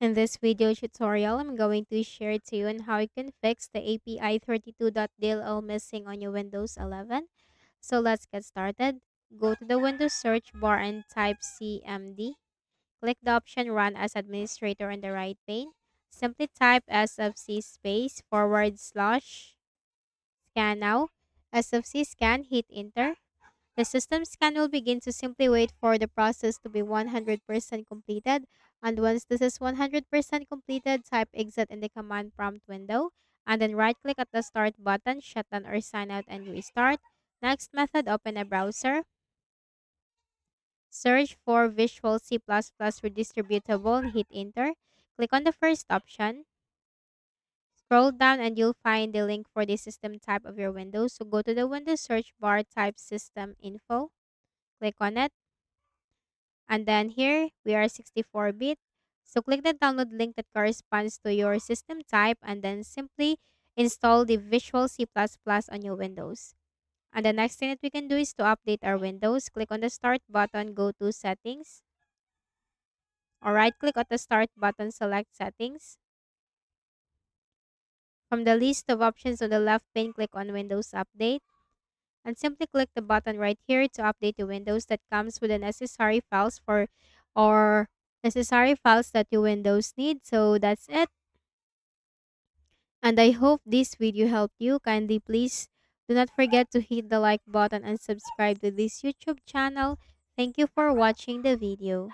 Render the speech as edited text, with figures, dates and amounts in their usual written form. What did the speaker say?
In this video tutorial, I'm going to share to you on how you can fix the API32.dll missing on your Windows 11. So let's get started. Go to the Windows search bar and type CMD. Click the option Run as Administrator on the right pane. Simply type sfc space forward slash scan now. Sfc scan, hit enter. The system scan will begin, to simply wait for the process to be 100% completed. And once this is 100% completed, type exit in the command prompt window. And then right click at the start button, shutdown or sign out and restart. Next method, open a browser. Search for Visual C++ redistributable, hit enter. Click on the first option. Scroll down and you'll find the link for the system type of your Windows. So go to the Windows search bar, type system info. Click on it. And then here we are 64-bit. So click the download link that corresponds to your system type and then simply install the Visual C++ on your Windows. And the next thing that we can do is to update our Windows. Click on the start button, go to settings. Or right click on the start button, select settings. From the list of options on the left pane, click on Windows Update. And simply click the button right here to update the Windows that comes with the necessary files for or necessary files that your Windows need. So that's it. And I hope this video helped you. Kindly please do not forget to hit the like button and subscribe to this YouTube channel. Thank you for watching the video.